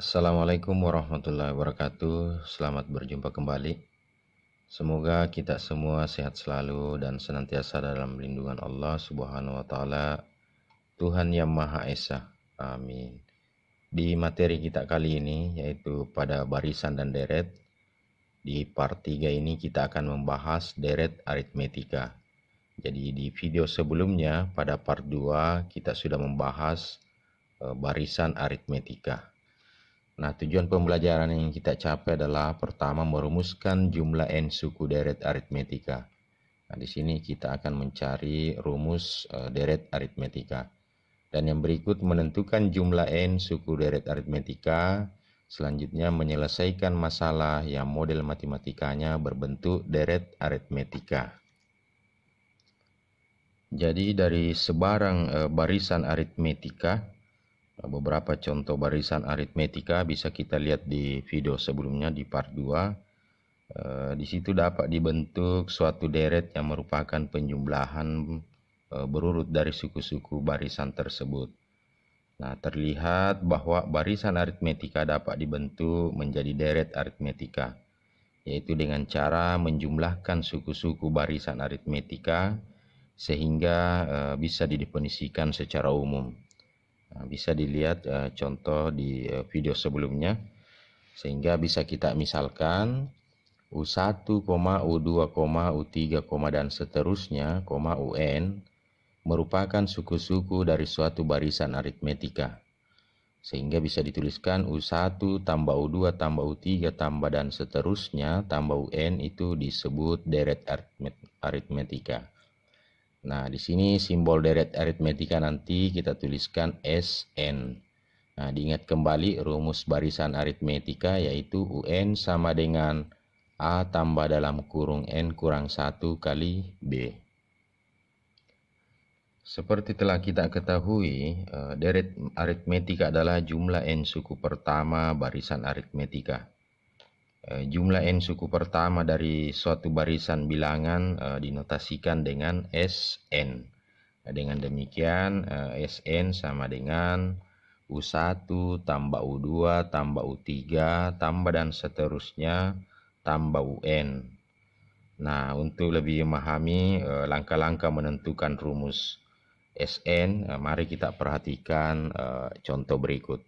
Assalamualaikum warahmatullahi wabarakatuh. Selamat berjumpa kembali. Semoga kita semua sehat selalu dan senantiasa dalam lindungan Allah Subhanahu wa taala, Tuhan yang Maha Esa. Amin. Di materi kita kali ini yaitu pada barisan dan deret. Di part 3 ini kita akan membahas deret aritmetika. Jadi di video sebelumnya pada part 2 kita sudah membahas barisan aritmetika. Nah, tujuan pembelajaran yang kita capai adalah pertama merumuskan jumlah n suku deret aritmetika. Nah, di sini kita akan mencari rumus deret aritmetika. Dan yang berikut menentukan jumlah n suku deret aritmetika. Selanjutnya menyelesaikan masalah yang model matematikanya berbentuk deret aritmetika. Jadi dari sebarang barisan aritmetika, beberapa contoh barisan aritmetika bisa kita lihat di video sebelumnya di part 2. Di situ dapat dibentuk suatu deret yang merupakan penjumlahan berurut dari suku-suku barisan tersebut. Nah, terlihat bahwa barisan aritmetika dapat dibentuk menjadi deret aritmetika, yaitu dengan cara menjumlahkan suku-suku barisan aritmetika sehingga bisa didefinisikan secara umum. Nah, bisa dilihat contoh di video sebelumnya, sehingga bisa kita misalkan U1, U2, U3, dan seterusnya, UN merupakan suku-suku dari suatu barisan aritmetika. Sehingga bisa dituliskan U1 tambah U2 tambah U3 tambah dan seterusnya tambah UN itu disebut deret aritmetika. Nah, di sini simbol deret aritmetika nanti kita tuliskan SN. Nah, diingat kembali rumus barisan aritmetika yaitu UN sama dengan A tambah dalam kurung N kurang 1 kali B. Seperti telah kita ketahui, deret aritmetika adalah jumlah N suku pertama barisan aritmetika. Jumlah n suku pertama dari suatu barisan bilangan dinotasikan dengan Sn. Dengan demikian Sn sama dengan U1 tambah U2 tambah U3 tambah dan seterusnya tambah UN. Nah, untuk lebih memahami langkah-langkah menentukan rumus Sn, mari kita perhatikan contoh berikut.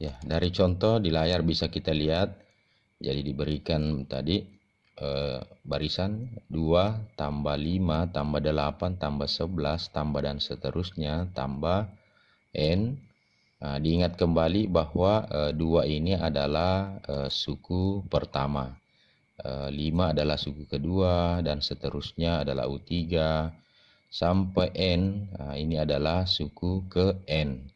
Ya, dari contoh di layar bisa kita lihat, jadi diberikan tadi barisan 2 tambah 5 tambah 8 tambah 11 tambah dan seterusnya tambah N. Nah, diingat kembali bahwa 2 ini adalah suku pertama, 5 adalah suku kedua dan seterusnya adalah U3 sampai N. Nah, ini adalah suku ke N.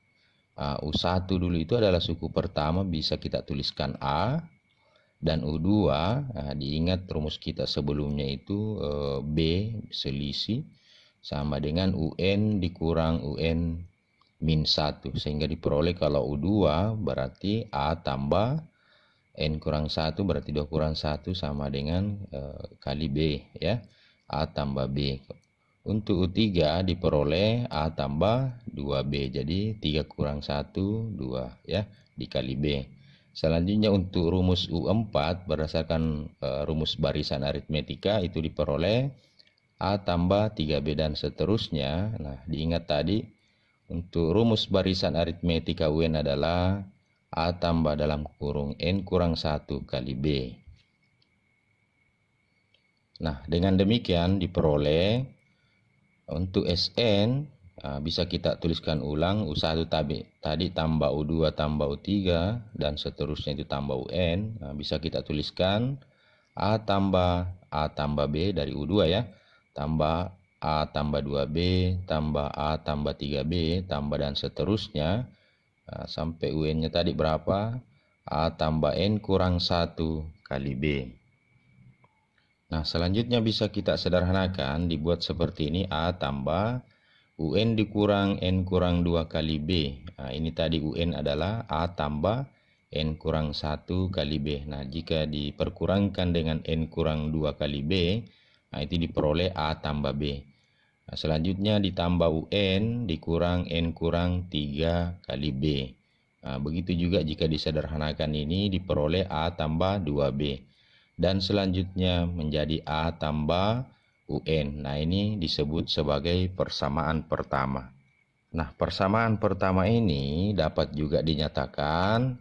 U1 dulu itu adalah suku pertama, bisa kita tuliskan A, dan U2 diingat rumus kita sebelumnya itu B selisih sama dengan UN dikurang UN min 1, sehingga diperoleh kalau U2 berarti A tambah N kurang 1 berarti 2 kurang 1 sama dengan kali B, ya, A tambah B. Untuk U3 diperoleh A tambah 2B, jadi 3 kurang 1, 2, ya, dikali B. Selanjutnya untuk rumus U4 berdasarkan rumus barisan aritmetika itu diperoleh A tambah 3B dan seterusnya. Nah, diingat tadi untuk rumus barisan aritmetika UN adalah A tambah dalam kurung N kurang 1 kali B. Nah, dengan demikian diperoleh untuk Sn bisa kita tuliskan ulang U1 tadi tambah U2 tambah U3 dan seterusnya itu tambah UN. Bisa kita tuliskan A tambah B dari U2, ya, tambah A tambah 2B tambah A tambah 3B tambah dan seterusnya sampai UN-nya tadi berapa? A tambah N kurang 1 kali B. Nah, selanjutnya bisa kita sederhanakan, dibuat seperti ini, A tambah UN dikurang N kurang 2 kali B. Nah, ini tadi UN adalah A tambah N kurang 1 kali B. Nah, jika diperkurangkan dengan N kurang 2 kali B, nah itu diperoleh A tambah B. Nah, selanjutnya ditambah UN dikurang N kurang 3 kali B. Nah, begitu juga jika disederhanakan ini diperoleh A tambah 2B. Dan selanjutnya menjadi A tambah UN. Nah, ini disebut sebagai persamaan pertama. Nah, persamaan pertama ini dapat juga dinyatakan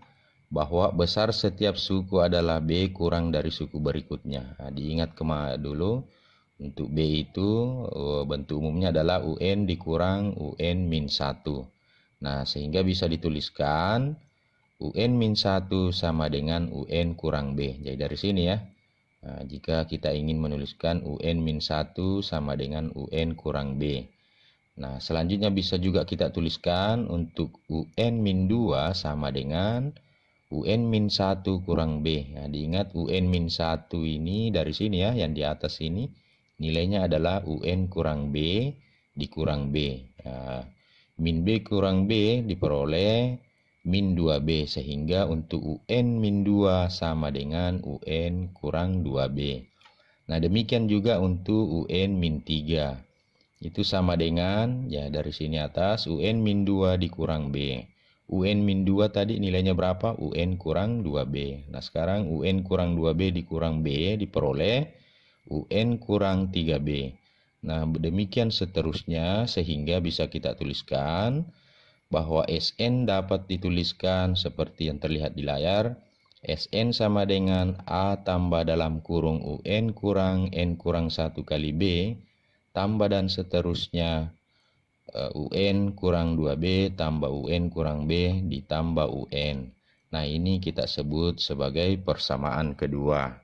bahwa besar setiap suku adalah B kurang dari suku berikutnya. Nah, diingat dulu, untuk B itu bentuk umumnya adalah UN dikurang UN min 1. Nah, sehingga bisa dituliskan UN min 1 sama dengan UN kurang B. Jadi dari sini ya, nah, jika kita ingin menuliskan UN min 1 sama dengan UN kurang B. Nah, selanjutnya bisa juga kita tuliskan untuk UN min 2 sama dengan UN min 1 kurang B. Nah, diingat UN min 1 ini dari sini ya, yang di atas ini nilainya adalah UN kurang B dikurang B. Nah, min B kurang B diperoleh min 2B, sehingga untuk UN min 2 sama dengan UN kurang 2B. Nah, demikian juga untuk UN min 3. Itu sama dengan, ya dari sini atas, UN min 2 dikurang B. UN min 2 tadi nilainya berapa? UN kurang 2B. Nah, sekarang UN kurang 2B dikurang B diperoleh UN kurang 3B. Nah, demikian seterusnya, sehingga bisa kita tuliskan bahwa SN dapat dituliskan seperti yang terlihat di layar. SN sama dengan A tambah dalam kurung UN kurang N kurang 1 kali B tambah dan seterusnya UN kurang 2B tambah UN kurang B ditambah UN. Nah, ini kita sebut sebagai persamaan kedua.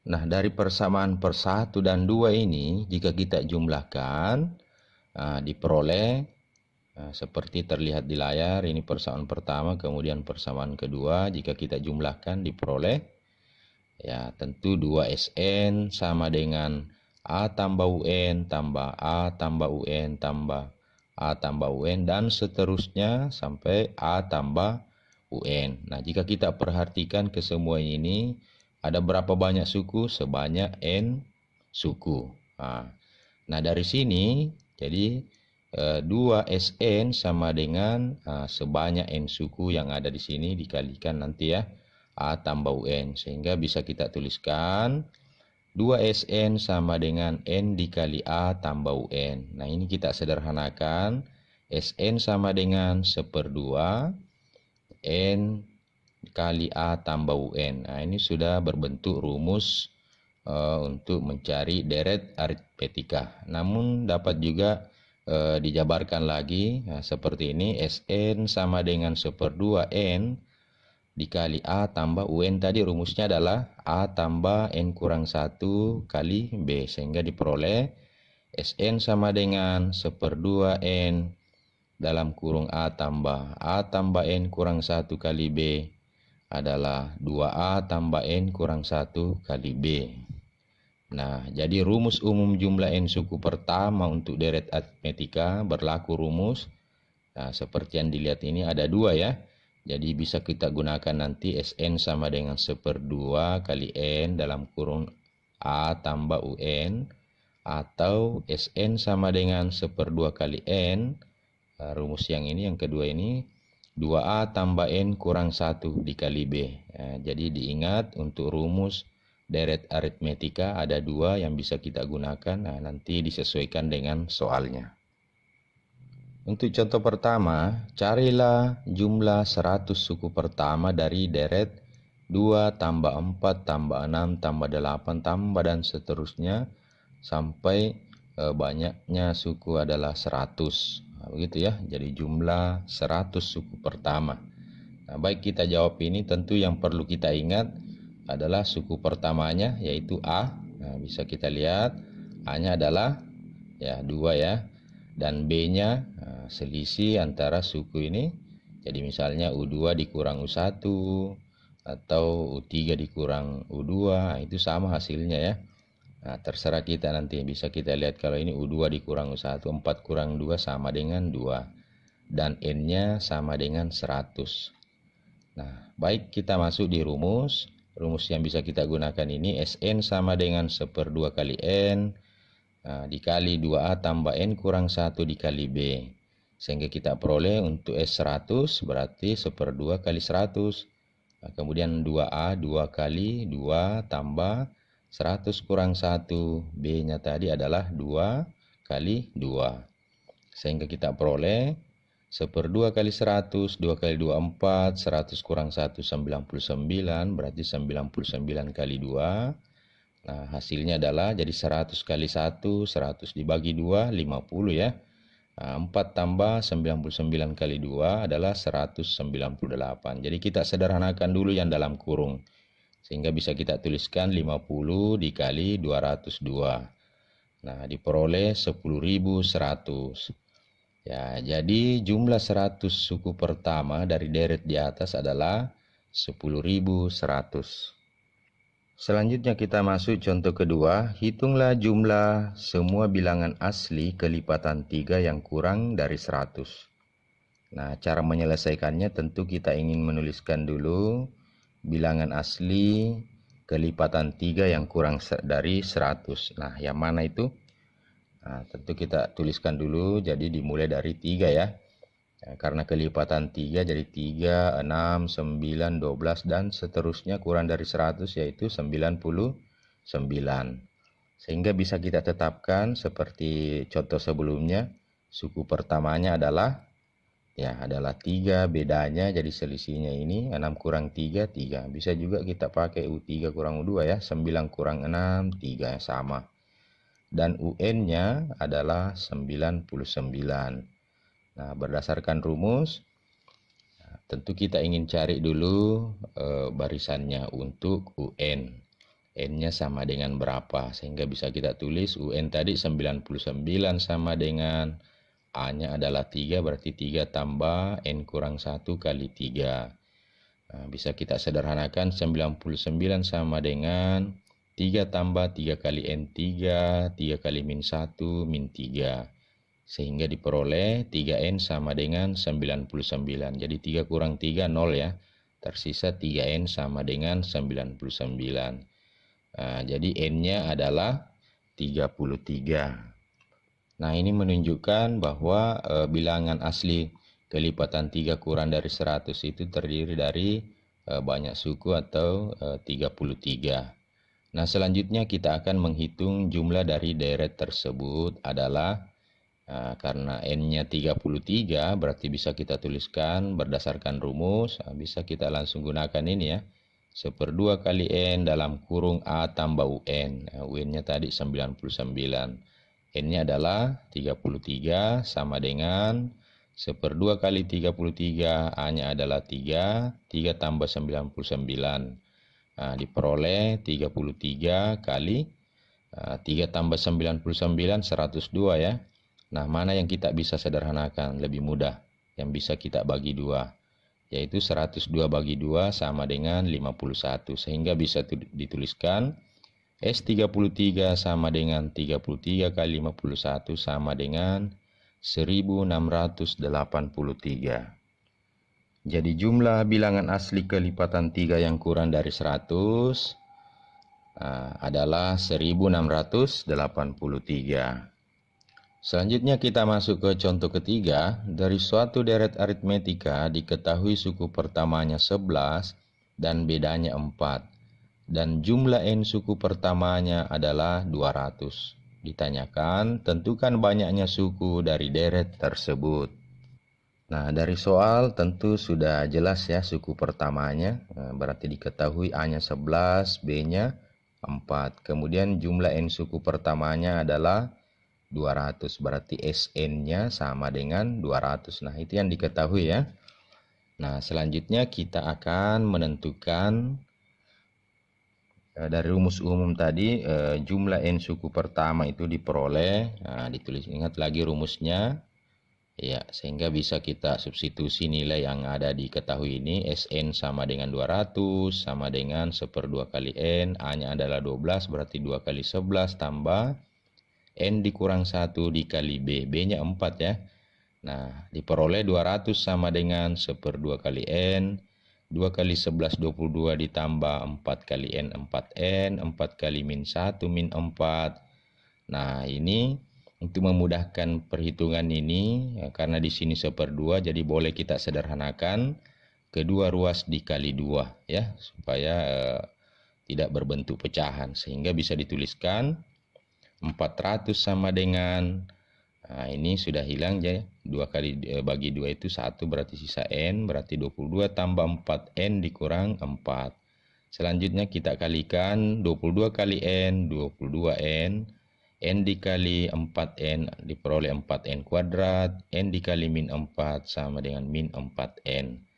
Nah, dari persamaan per 1 dan 2 ini jika kita jumlahkan diperoleh seperti terlihat di layar. Ini persamaan pertama, kemudian persamaan kedua. Jika kita jumlahkan diperoleh, ya tentu 2SN sama dengan A tambah UN tambah A tambah UN tambah A tambah UN dan seterusnya sampai A tambah UN. Nah, jika kita perhatikan ke semua ini, ada berapa banyak suku? Sebanyak N suku. Nah, dari sini jadi 2SN sama dengan sebanyak N suku yang ada di sini dikalikan nanti ya A tambah UN, sehingga bisa kita tuliskan 2SN sama dengan N dikali A tambah UN. Nah, ini kita sederhanakan. SN sama dengan 1/2 N kali A tambah UN. Nah, ini sudah berbentuk rumus untuk mencari deret aritmetika. Namun dapat juga dijabarkan lagi seperti ini. SN sama dengan 1/2 N dikali A tambah UN. Tadi rumusnya adalah A tambah N kurang 1 kali B, sehingga diperoleh SN sama dengan 1/2 N dalam kurung A tambah N kurang 1 kali B adalah 2A tambah N kurang 1 kali B. Nah, jadi rumus umum jumlah N suku pertama untuk deret aritmetika berlaku rumus. Nah, seperti yang dilihat ini ada 2 ya. Jadi bisa kita gunakan nanti SN sama dengan 1/2 kali N dalam kurung A tambah UN, atau SN sama dengan 1/2 kali N. Rumus yang ini, yang kedua ini, 2A tambah N kurang 1 dikali B. Jadi diingat untuk rumus deret aritmetika ada 2 yang bisa kita gunakan. Nah, nanti disesuaikan dengan soalnya. Untuk contoh pertama, carilah jumlah 100 suku pertama dari deret 2 tambah 4 tambah 6 tambah 8 tambah dan seterusnya sampai banyaknya suku adalah 100. Nah, begitu ya. Jadi jumlah 100 suku pertama. Nah, baik kita jawab ini, tentu yang perlu kita ingat adalah suku pertamanya yaitu A. Nah, bisa kita lihat A-nya adalah ya 2 ya. Dan B-nya selisih antara suku ini. Jadi misalnya U2 dikurang U1 atau U3 dikurang U2, itu sama hasilnya ya. Nah, terserah kita nanti. Bisa kita lihat kalau ini U2 dikurang U1, 4 kurang 2 sama dengan 2. Dan N-nya sama dengan 100. Nah, baik kita masuk di rumus. Rumus yang bisa kita gunakan ini SN sama dengan 1/2 kali N dikali 2A tambah N kurang 1 dikali B. Sehingga kita peroleh untuk S100 berarti 1/2 kali 100. Nah, kemudian 2A 2 kali 2 tambah 100 kurang 1. B-nya tadi adalah 2 kali 2. Sehingga kita peroleh 1/2 kali 100, 2 kali 2 4, 100 kurang 1 99, berarti 99 kali 2. Nah, hasilnya adalah jadi 100 kali 1, 100 dibagi 2, 50 ya. Nah, 4 tambah 99 kali 2 adalah 198. Jadi kita sederhanakan dulu yang dalam kurung. Sehingga bisa kita tuliskan 50 dikali 202. Nah, diperoleh 10.100. Ya, jadi jumlah 100 suku pertama dari deret di atas adalah 10.100. Selanjutnya kita masuk contoh kedua. Hitunglah jumlah semua bilangan asli kelipatan 3 yang kurang dari 100. Nah, cara menyelesaikannya tentu kita ingin menuliskan dulu bilangan asli kelipatan 3 yang kurang dari 100. Nah, yang mana itu? Nah, tentu kita tuliskan dulu, jadi dimulai dari 3 ya. Ya, karena kelipatan 3 jadi 3, 6, 9, 12 dan seterusnya kurang dari 100 yaitu 99. Sehingga bisa kita tetapkan seperti contoh sebelumnya, suku pertamanya adalah 3, bedanya jadi selisihnya ini 6 kurang 3, 3. Bisa juga kita pakai U3 kurang U2 ya, 9 kurang 6, 3 sama. Dan UN-nya adalah 99. Nah, berdasarkan rumus, tentu kita ingin cari dulu barisannya untuk UN. N-nya sama dengan berapa? Sehingga bisa kita tulis UN tadi 99 sama dengan A-nya adalah 3, berarti 3 tambah N kurang 1 kali 3. Nah, bisa kita sederhanakan 99 sama dengan 3 tambah 3 kali N3, 3 kali min 1, min 3. Sehingga diperoleh 3N sama dengan 99. Jadi 3 kurang 3, 0 ya. Tersisa 3N sama dengan 99. Nah, jadi N-nya adalah 33. Nah, ini menunjukkan bahwa bilangan asli kelipatan 3 kurang dari 100 itu terdiri dari banyak suku atau 33. Nah, selanjutnya kita akan menghitung jumlah dari deret tersebut adalah karena N-nya 33, berarti bisa kita tuliskan berdasarkan rumus. Bisa kita langsung gunakan ini ya. 1/2 kali N dalam kurung A tambah UN. UN-nya tadi 99. N-nya adalah 33 sama dengan 1/2 kali 33. A-nya adalah 3. 3 tambah 99. Nah, diperoleh 33 kali 3 tambah 99, 102 ya. Nah, mana yang kita bisa sederhanakan? Lebih mudah. Yang bisa kita bagi 2. Yaitu 102 bagi 2 sama dengan 51. Sehingga bisa dituliskan S33 sama dengan 33 kali 51 sama dengan 1683. Jadi jumlah bilangan asli kelipatan 3 yang kurang dari 100 adalah 1683. Selanjutnya kita masuk ke contoh ketiga. Dari suatu deret aritmetika diketahui suku pertamanya 11 dan bedanya 4. Dan jumlah N suku pertamanya adalah 200. Ditanyakan, tentukan banyaknya suku dari deret tersebut. Nah, dari soal tentu sudah jelas ya suku pertamanya. Berarti diketahui A-nya 11, B-nya 4. Kemudian jumlah N suku pertamanya adalah 200, berarti SN-nya sama dengan 200. Nah, itu yang diketahui ya. Nah, selanjutnya kita akan menentukan dari rumus umum tadi jumlah N suku pertama itu diperoleh. Nah, ditulis, ingat lagi rumusnya. Ya, sehingga bisa kita substitusi nilai yang ada diketahui ini. SN sama dengan 200 sama dengan 1/2 kali N. A-nya adalah 12, berarti 2 kali 11 tambah N dikurang 1 dikali B. B-nya 4 ya. Nah, diperoleh 200 sama dengan 1/2 kali N. 2 kali 11, 22 ditambah 4 kali N, 4N. 4 kali min 1, min 4. Nah, ini Untuk memudahkan perhitungan ini, karena di sini 1/2, jadi boleh kita sederhanakan kedua ruas dikali 2 ya, supaya tidak berbentuk pecahan, sehingga bisa dituliskan 400 sama dengan, nah ini sudah hilang ya, 2 kali bagi 2 itu 1, berarti sisa N, berarti 22 tambah 4N dikurang 4. Selanjutnya kita kalikan 22 kali N, 22N, N dikali 4N diperoleh 4N kuadrat, N dikali min 4 sama dengan min 4N.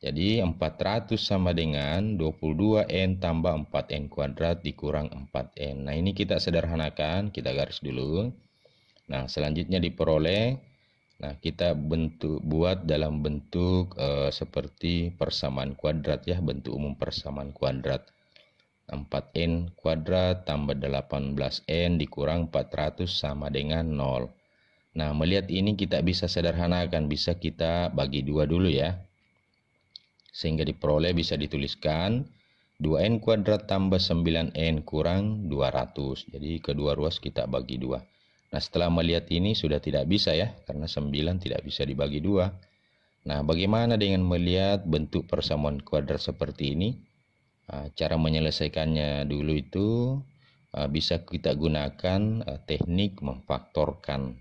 Jadi 400 sama dengan 22N tambah 4N kuadrat dikurang 4N. Nah ini kita sederhanakan, kita garis dulu. Nah selanjutnya diperoleh, nah kita buat dalam bentuk seperti persamaan kuadrat ya, bentuk umum persamaan kuadrat. 4N kuadrat tambah 18N dikurang 400 sama dengan 0. Nah melihat ini kita bisa sederhanakan, bisa kita bagi 2 dulu ya. Sehingga diperoleh bisa dituliskan 2N kuadrat tambah 9N kurang 200. Jadi kedua ruas kita bagi 2. Nah setelah melihat ini sudah tidak bisa ya, karena 9 tidak bisa dibagi 2. Nah bagaimana dengan melihat bentuk persamaan kuadrat seperti ini? Cara menyelesaikannya dulu itu bisa kita gunakan teknik memfaktorkan.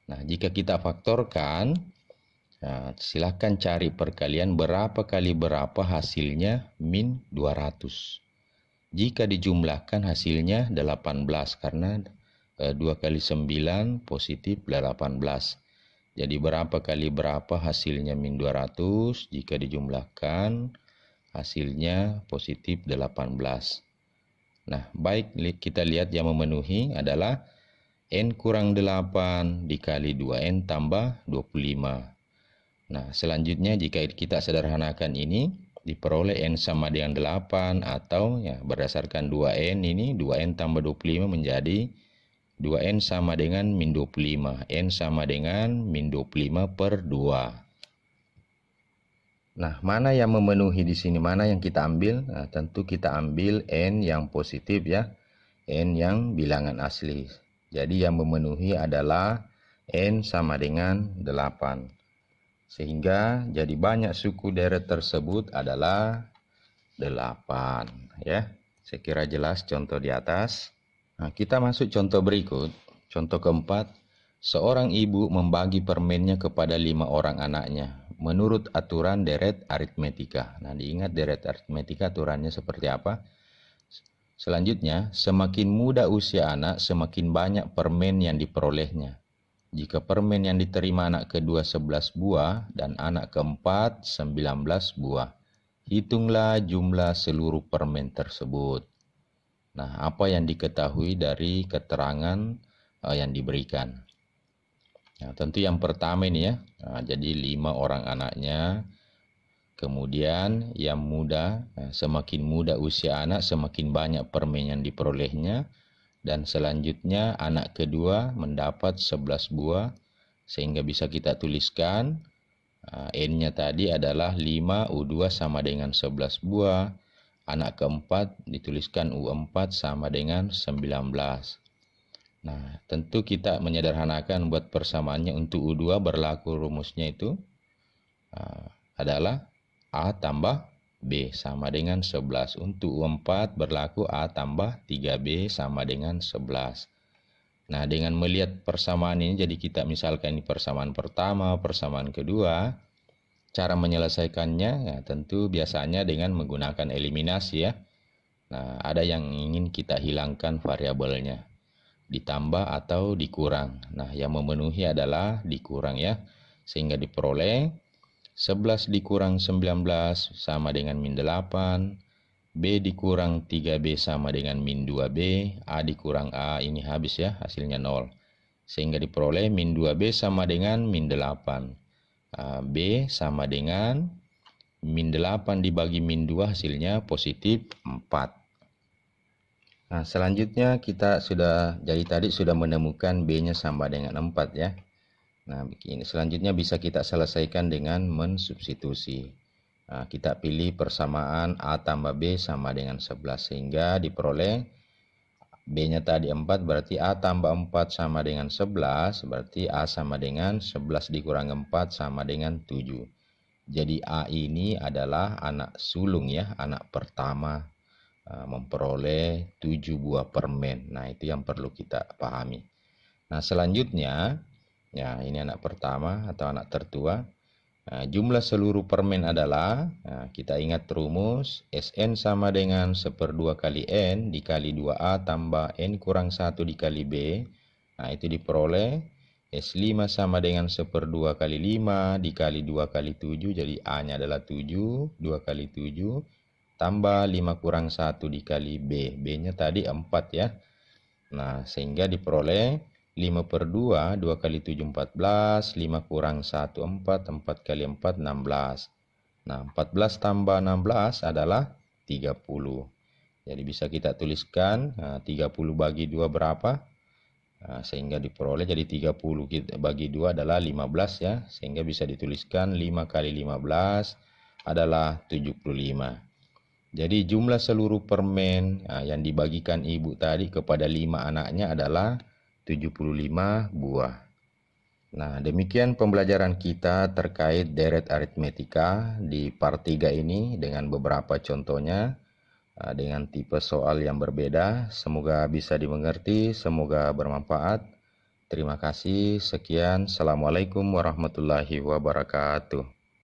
Nah jika kita faktorkan, nah, silahkan cari perkalian berapa kali berapa hasilnya min 200. Jika dijumlahkan hasilnya 18, karena 2 kali 9 positif 18. Jadi berapa kali berapa hasilnya min 200, jika dijumlahkan hasilnya positif 18. Nah baik, kita lihat yang memenuhi adalah N kurang 8 dikali 2N tambah 25. Nah, selanjutnya jika kita sederhanakan ini, diperoleh N sama dengan 8, atau ya berdasarkan 2N ini, 2N tambah 25 menjadi 2N sama dengan min 25. N sama dengan min 25 per 2. Nah, mana yang memenuhi di sini? Mana yang kita ambil? Nah, tentu kita ambil N yang positif ya. N yang bilangan asli. Jadi yang memenuhi adalah N sama dengan 8. Sehingga jadi banyak suku deret tersebut adalah 8 ya. Saya kira jelas contoh di atas. Nah, kita masuk contoh berikut. Contoh keempat, seorang ibu membagi permennya kepada 5 orang anaknya menurut aturan deret aritmetika. Nah, diingat deret aritmetika aturannya seperti apa? Selanjutnya, semakin muda usia anak, semakin banyak permen yang diperolehnya. Jika permen yang diterima anak kedua 11 buah dan anak keempat 19 buah, hitunglah jumlah seluruh permen tersebut. Nah, apa yang diketahui dari keterangan yang diberikan? Nah, tentu yang pertama ini ya, nah, jadi 5 orang anaknya. Kemudian yang muda, semakin muda usia anak, semakin banyak permen yang diperolehnya. Dan selanjutnya anak kedua mendapat 11 buah, sehingga bisa kita tuliskan N-nya tadi adalah 5 U2 sama dengan 11 buah. Anak keempat dituliskan U4 sama dengan 19. Nah, tentu kita menyederhanakan buat persamaannya. Untuk U2 berlaku rumusnya itu adalah A tambah B sama dengan 11. Untuk U4 berlaku A tambah 3B sama dengan 11. Nah, dengan melihat persamaan ini, jadi kita misalkan ini persamaan pertama, persamaan kedua. Cara menyelesaikannya ya, tentu biasanya dengan menggunakan eliminasi ya. Nah, ada yang ingin kita hilangkan variabelnya, ditambah atau dikurang. Nah, yang memenuhi adalah dikurang ya. Sehingga diperoleh 11 dikurang 19 sama dengan min 8, B dikurang 3B sama dengan min 2B, A dikurang A, ini habis ya, hasilnya 0. Sehingga diperoleh min 2B sama dengan min 8. B sama dengan min 8 dibagi min 2, hasilnya positif 4. Nah, selanjutnya kita jadi tadi sudah menemukan B-nya sama dengan 4 ya. Nah, begini. Selanjutnya bisa kita selesaikan dengan mensubstitusi. Nah, kita pilih persamaan A tambah B sama dengan 11, sehingga diperoleh B-nya tadi 4, berarti A tambah 4 sama dengan 11, berarti A sama dengan 11 dikurangi 4 sama dengan 7. Jadi A ini adalah anak sulung ya, anak pertama memperoleh 7 buah permen. Nah, itu yang perlu kita pahami. Nah, selanjutnya, ya ini anak pertama atau anak tertua. Nah, jumlah seluruh permen adalah, nah, kita ingat rumus, Sn sama dengan 1/2 kali N dikali 2A tambah N kurang 1 dikali B. Nah, itu diperoleh S5 sama dengan 1/2 kali 5 dikali 2 kali 7. Jadi A-nya adalah 7, 2 kali 7 tambah 5 kurang 1 dikali B. B-nya tadi 4 ya. Nah, sehingga diperoleh 5/2, 2 kali 7 14, 5 kurang 1 4, 4 kali 4 16. Nah, 14 tambah 16 adalah 30. Jadi bisa kita tuliskan 30 bagi 2 berapa? Nah, sehingga diperoleh jadi 30 bagi 2 adalah 15 ya. Sehingga bisa dituliskan 5 kali 15 adalah 75. Jadi jumlah seluruh permen yang dibagikan ibu tadi kepada 5 anaknya adalah 75 buah. Nah, demikian pembelajaran kita terkait deret aritmetika di part 3 ini dengan beberapa contohnya dengan tipe soal yang berbeda. Semoga bisa dimengerti, semoga bermanfaat. Terima kasih, sekian. Assalamualaikum warahmatullahi wabarakatuh.